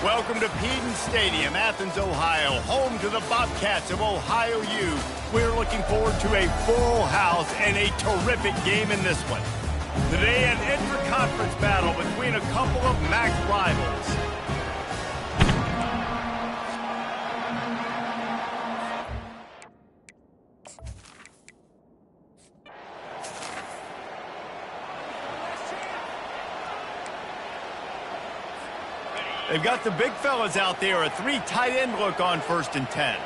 Welcome to Peden Stadium, Athens, Ohio, home to the Bobcats of Ohio U. We're looking forward to a full house and a terrific game in this one. Today, an inter-conference battle between a couple of MAC rivals. They've got the big fellas out there, a 3 tight end look on 1st and 10.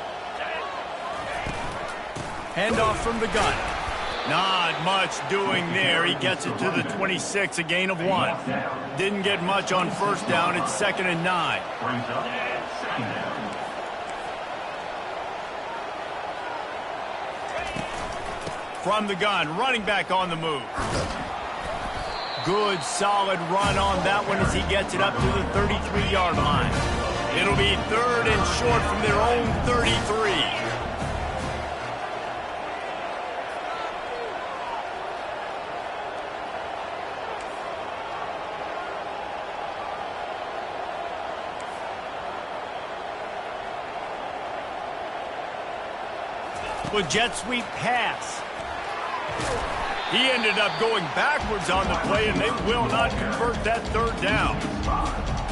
Handoff from the gun. Not much doing there. He gets it to the 26, a gain of 1. Didn't get much on 1st down. It's 2nd and 9. From the gun, running back on the move. Good, solid run on that one as he gets it up to the 33-yard line. It'll be 3rd and short from their own 33. Well, jet sweep pass. He ended up going backwards on the play, and they will not convert that 3rd down.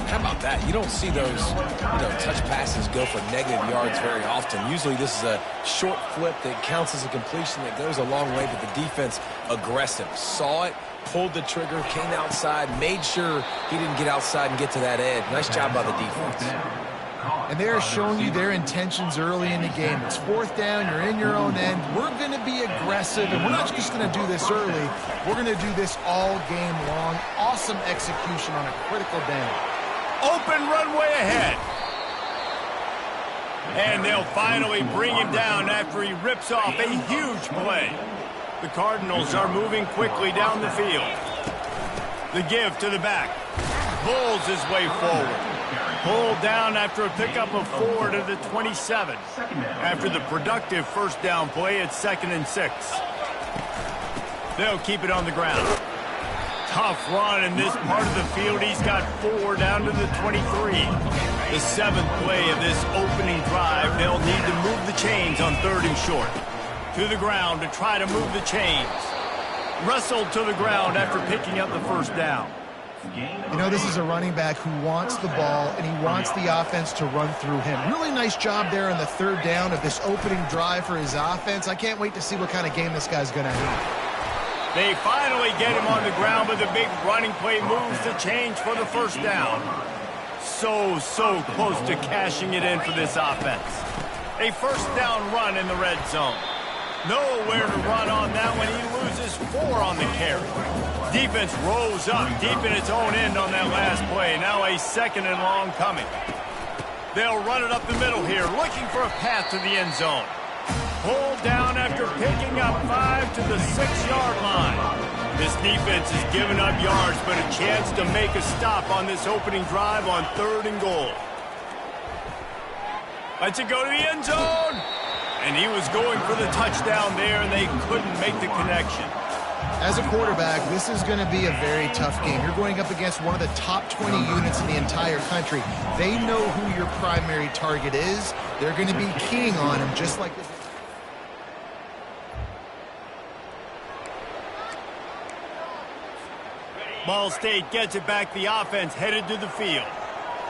How about that? You don't see those, touch passes go for negative yards very often. Usually this is a short flip that counts as a completion that goes a long way, but the defense aggressive. Saw it, pulled the trigger, came outside, made sure he didn't get outside and get to that edge. Nice job by the defense. And they're showing you their intentions early in the game. It's 4th down, you're in your own end. We're going to be aggressive, and we're not just going to do this early. We're going to do this all game long. Awesome execution on a critical down. Open runway ahead. And they'll finally bring him down after he rips off a huge play. The Cardinals are moving quickly down the field. The give to the back. Bulls his way forward. Pulled down after a pickup of 4 to the 27. After the productive 1st down play, it's 2nd and 6. They'll keep it on the ground. Tough run in this part of the field. He's got 4 down to the 23. The 7th play of this opening drive. They'll need to move the chains on 3rd and short. To the ground to try to move the chains. Wrestled to the ground after picking up the 1st down. This is a running back who wants the ball, and he wants the offense to run through him. Really nice job there on the 3rd down of this opening drive for his offense. I can't wait to see what kind of game this guy's going to have. They finally get him on the ground, but the big running play moves the change for the 1st down. So close to cashing it in for this offense. A 1st down run in the red zone. Nowhere to run on that one. He loses 4 on the carry. Defense rolls up deep in its own end on that last play. Now a 2nd and long coming. They'll run it up the middle here, looking for a path to the end zone. Pulled down after picking up 5 to the 6-yard line. This defense has given up yards, but a chance to make a stop on this opening drive on 3rd and goal. Lets it go to the end zone. And he was going for the touchdown there, and they couldn't make the connection. As a quarterback, this is going to be a very tough game. You're going up against one of the top 20 units in the entire country. They know who your primary target is. They're going to be keying on him just like this. Ball State gets it back. The offense headed to the field.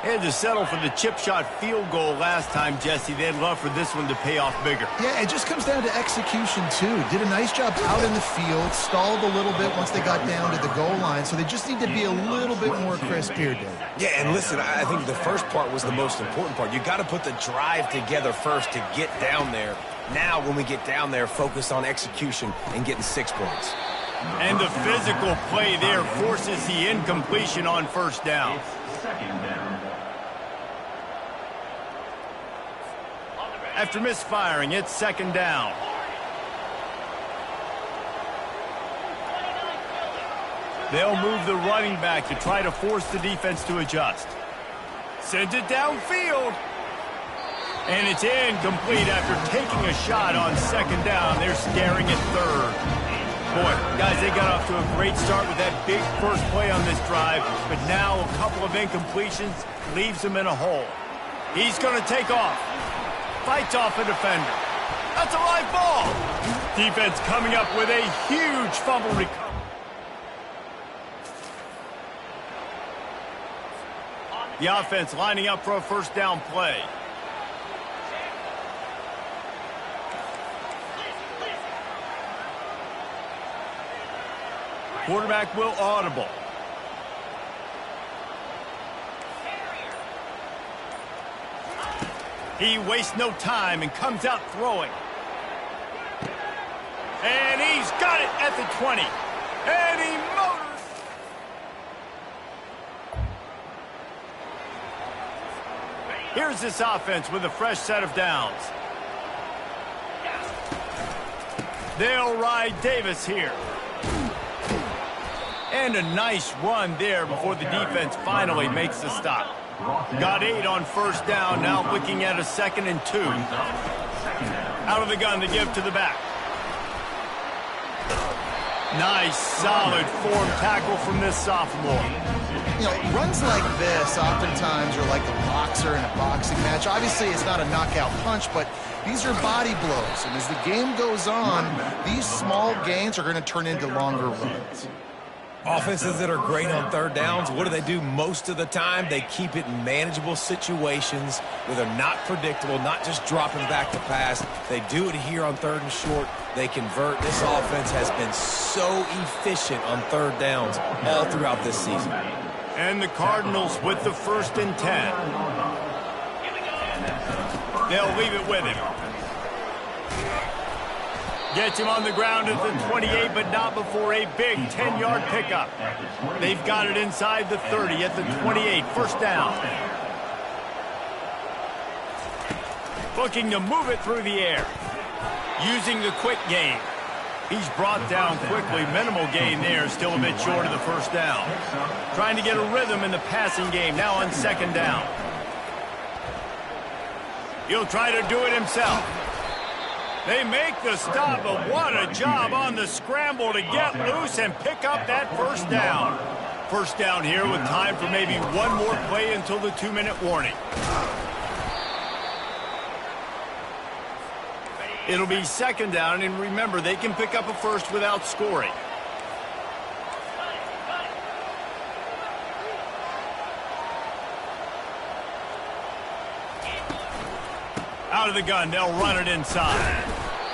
Had to settle for the chip shot field goal last time, Jesse. They'd love for this one to pay off bigger. Yeah, it just comes down to execution, too. Did a nice job out in the field, stalled a little bit once they got down to the goal line, so they just need to be a little bit more crisp here, Dave. Yeah, and listen, I think the first part was the most important part. You got to put the drive together first to get down there. Now, when we get down there, focus on execution and getting 6 points. And the physical play there forces the incompletion on 1st down. After misfiring, it's 2nd down. They'll move the running back to try to force the defense to adjust. Sends it downfield. And it's incomplete after taking a shot on 2nd down. They're staring at 3rd. Boy, guys, they got off to a great start with that big first play on this drive, but now a couple of incompletions leaves them in a hole. He's going to take off. Fights off a defender. That's a live ball. Defense coming up with a huge fumble recovery. The offense lining up for a first down play. Quarterback will audible. He wastes no time and comes out throwing. And he's got it at the 20. And he motors. Here's this offense with a fresh set of downs. They'll ride Davis here. And a nice run there before the defense finally makes the stop. Got 8 on first down, now looking at a 2nd and 2. Out of the gun to give to the back. Nice, solid form tackle from this sophomore. You know, runs like this oftentimes are like a boxer in a boxing match. Obviously, it's not a knockout punch, but these are body blows. And as the game goes on, these small gains are going to turn into longer runs. Offenses that are great on third downs, what do? Most of the time, they keep it in manageable situations where they're not predictable, not just dropping back to pass. They do it here on 3rd and short. They convert. This offense has been so efficient on third downs all throughout this season. And the Cardinals with the 1st and 10. They'll leave it with him. Gets him on the ground at the 28, but not before a big 10-yard pickup. They've got it inside the 30 at the 28. First down. Looking to move it through the air. Using the quick game. He's brought down quickly. Minimal gain there. Still a bit short of the first down. Trying to get a rhythm in the passing game. Now on 2nd down. He'll try to do it himself. They make the stop, but what a job on the scramble to get loose and pick up that first down. First down here with time for maybe one more play until the 2-minute warning. It'll be 2nd down, and remember, they can pick up a first without scoring. Out of the gun, they'll run it inside.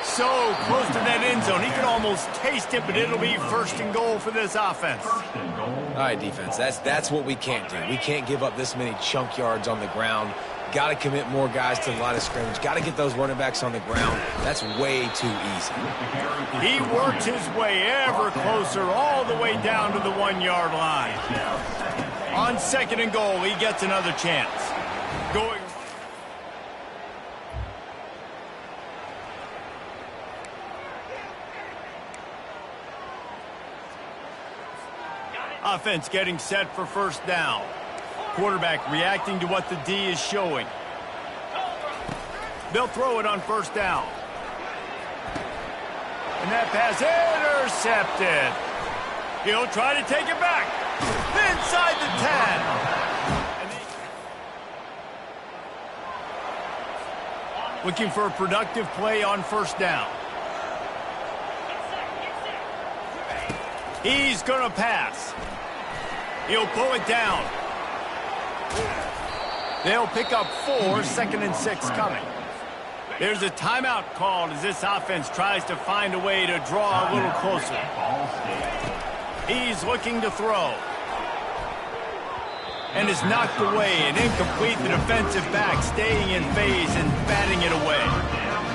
So close to that end zone, he can almost taste it, but it'll be 1st and goal for this offense. All right, defense, that's what we can't do. We can't give up this many chunk yards on the ground. Got to commit more guys to the line of scrimmage. Got to get those running backs on the ground. That's way too easy. He works his way ever closer all the way down to the 1-yard line. On 2nd and goal, he gets another chance. Going. Offense getting set for first down. Quarterback reacting to what the D is showing. They'll throw it on first down. And that pass intercepted. He'll try to take it back. Inside the 10. Looking for a productive play on first down. He's going to pass. He'll pull it down. They'll pick up 4, 2nd and 6 coming. There's a timeout called as this offense tries to find a way to draw a little closer. He's looking to throw. And is knocked away and incomplete. The defensive back staying in phase and batting it away.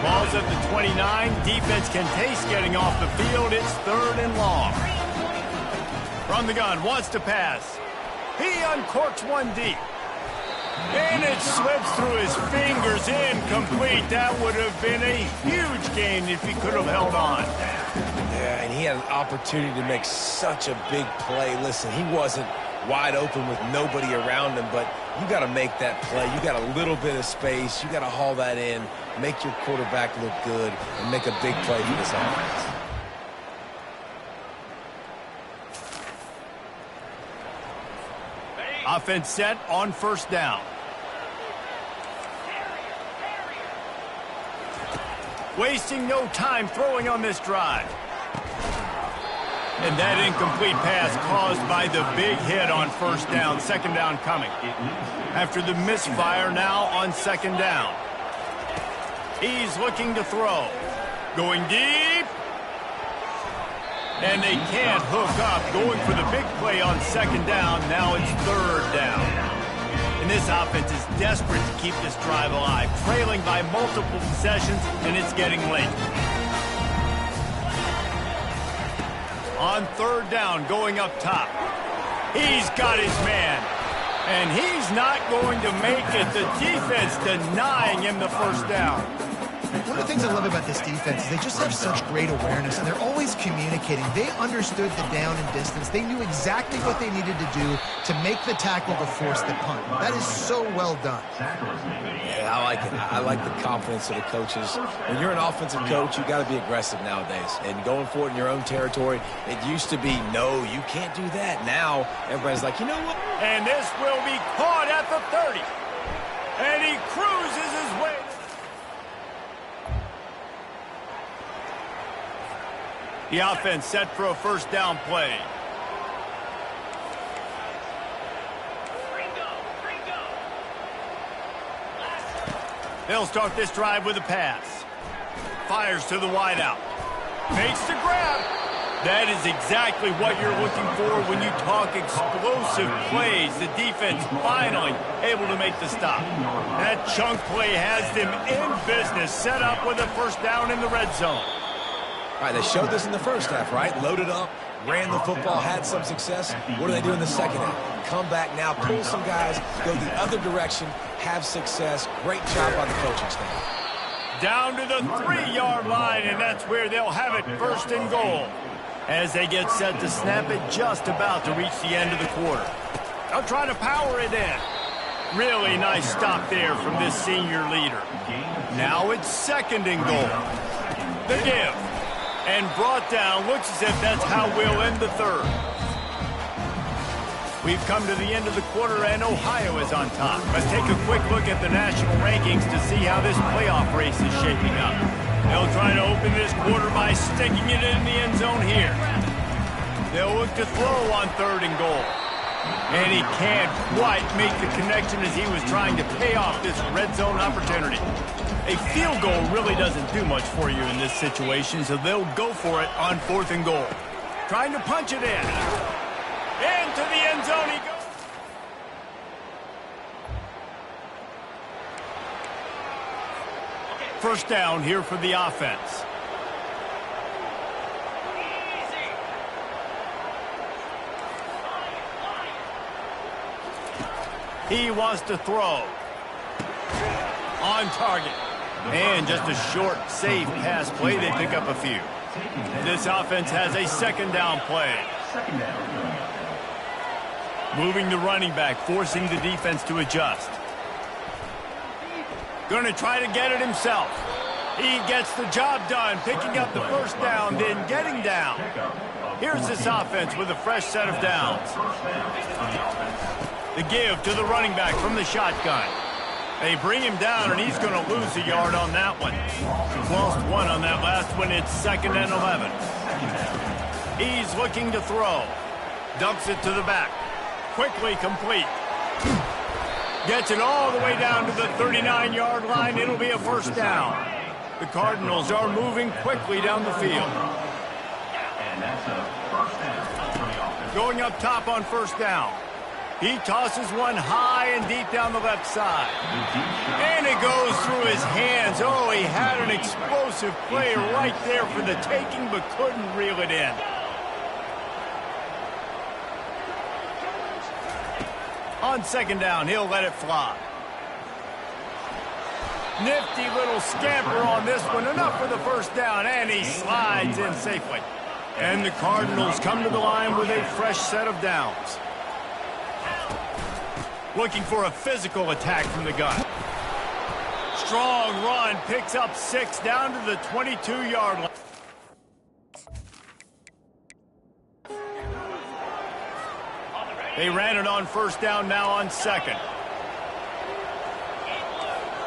Ball's at the 29. Defense can taste getting off the field. It's 3rd and long. From the gun, wants to pass. He uncorks one deep. And it slips through his fingers, incomplete. That would have been a huge gain if he could have held on. Yeah, and he had an opportunity to make such a big play. Listen, he wasn't wide open with nobody around him, but you got to make that play. You got a little bit of space. You got to haul that in, make your quarterback look good, and make a big play for this offense. Offense set on first down. Wasting no time throwing on this drive. And that incomplete pass caused by the big hit on first down. Second down coming. After the misfire, now on second down. He's looking to throw. Going deep. And they can't hook up. Going for the big play on second down. Now it's third down. And this offense is desperate to keep this drive alive. Trailing by multiple possessions, and it's getting late. On third down, going up top. He's got his man. And he's not going to make it. The defense denying him the first down. One of the things I love about this defense is they just have such great awareness, and they're always communicating. They understood the down and distance. They knew exactly what they needed to do to make the tackle to force the punt. That is so well done. Yeah, I like it. I like the confidence of the coaches. When you're an offensive coach, you got to be aggressive nowadays. And going for it in your own territory, it used to be, no, you can't do that. Now, everybody's like, you know what? And this will be caught at the 30. And he cruises his way. The offense set for a first down play. They'll start this drive with a pass. Fires to the wideout. Makes the grab. That is exactly what you're looking for when you talk explosive plays. The defense finally able to make the stop. That chunk play has them in business. Set up with a first down in the red zone. All right, they showed this in the first half, right? Loaded up, ran the football, had some success. What do they do in the second half? Come back now, pull some guys, go the other direction, have success. Great job on the coaching staff. Down to the 3-yard line, and that's where they'll have it, first and goal. As they get set to snap it, just about to reach the end of the quarter. They'll try to power it in. Really nice stop there from this senior leader. Now it's second and goal. The give. And brought down. Looks as if that's how we'll end the third. We've come to the end of the quarter, and Ohio is on top. Let's take a quick look at the national rankings to see how this playoff race is shaping up. They'll try to open this quarter by sticking it in the end zone here. They'll look to throw on third and goal. And he can't quite make the connection as he was trying to pay off this red zone opportunity. A field goal really doesn't do much for you in this situation, so they'll go for it on fourth and goal. Trying to punch it in. Into the end zone he goes. First down here for the offense. He wants to throw. On target. And just a short, safe pass play. They pick up a few. This offense has a second down play. Moving the running back, forcing the defense to adjust. Going to try to get it himself. He gets the job done, picking up the first down, then getting down. Here's this offense with a fresh set of downs. The give to the running back from the shotgun. They bring him down, and he's going to lose a yard on that one. Lost one on that last one. It's second and 11. He's looking to throw. Dumps it to the back. Quickly complete. Gets it all the way down to the 39-yard line. It'll be a first down. The Cardinals are moving quickly down the field. Going up top on first down. He tosses one high and deep down the left side. And it goes through his hands. Oh, he had an explosive play right there for the taking, but couldn't reel it in. On second down, he'll let it fly. Nifty little scamper on this one. Enough for the first down, and he slides in safely. And the Cardinals come to the line with a fresh set of downs. Looking for a physical attack from the gun. Strong run, picks up 6 down to the 22-yard line. They ran it on first down, now on second.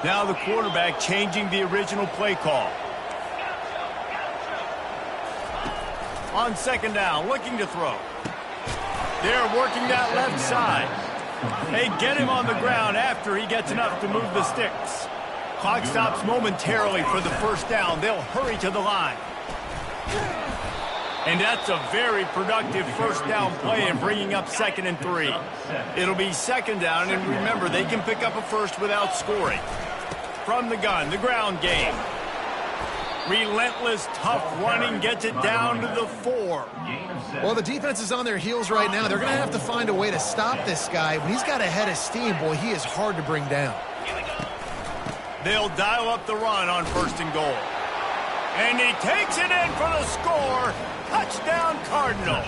Now the quarterback changing the original play call. On second down, looking to throw. They're working that left side. They get him on the ground after he gets enough to move the sticks. Clock stops momentarily for the first down. They'll hurry to the line. And that's a very productive first down play in bringing up 2nd and 3. It'll be second down, and remember, they can pick up a first without scoring. From the gun, the ground game. Relentless, tough running gets it down to the 4. Well, the defense is on their heels right now. They're going to have to find a way to stop this guy. When he's got a head of steam, boy, he is hard to bring down. They'll dial up the run on 1st and goal. And he takes it in for the score. Touchdown, Cardinal.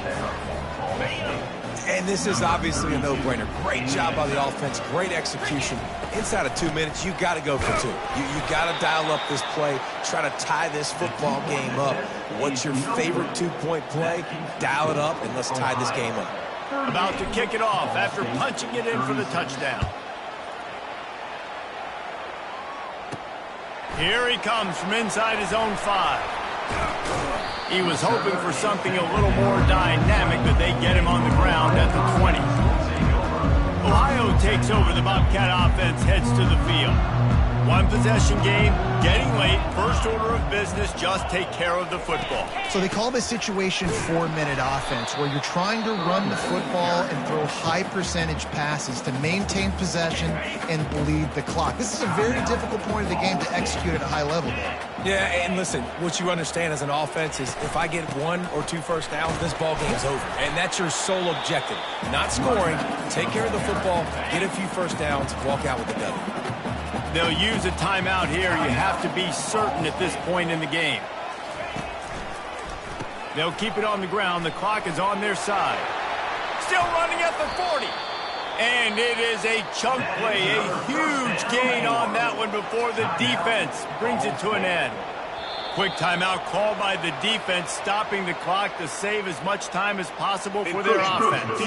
And this is obviously a no-brainer. Great job by the offense, great execution. Inside of 2 minutes, you got to go for 2. You got to dial up this play, try to tie this football game up. What's your favorite 2-point play? Dial it up, and let's tie this game up. About to kick it off after punching it in for the touchdown. Here he comes from inside his own 5. He was hoping for something a little more dynamic, but they get him on the ground at the 20. Ohio takes over. The Bobcat offense heads to the field. One possession game, getting late. First order of business, just take care of the football. So they call this situation 4-minute offense, where you're trying to run the football and throw high percentage passes to maintain possession and bleed the clock. This is a very difficult point of the game to execute at a high level, though. Yeah, and listen, what you understand as an offense is if I get 1 or 2 first downs, this ball game's over. And that's your sole objective. Not scoring, take care of the football, get a few first downs, walk out with the W. They'll use a timeout here. You have to be certain at this point in the game. They'll keep it on the ground. The clock is on their side. Still running at the 40. And it is a chunk play, a huge gain on that one before the defense brings it to an end. Quick timeout called by the defense, stopping the clock to save as much time as possible for their offense.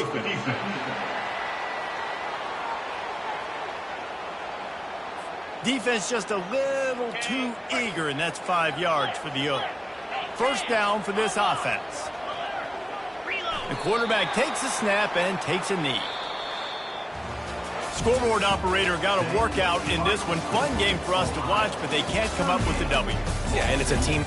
Defense just a little too eager, and that's 5 yards for the Oak. First down for this offense. The quarterback takes a snap and takes a knee. Scoreboard operator got a workout in this one. Fun game for us to watch, but they can't come up with the W. Yeah, and it's a team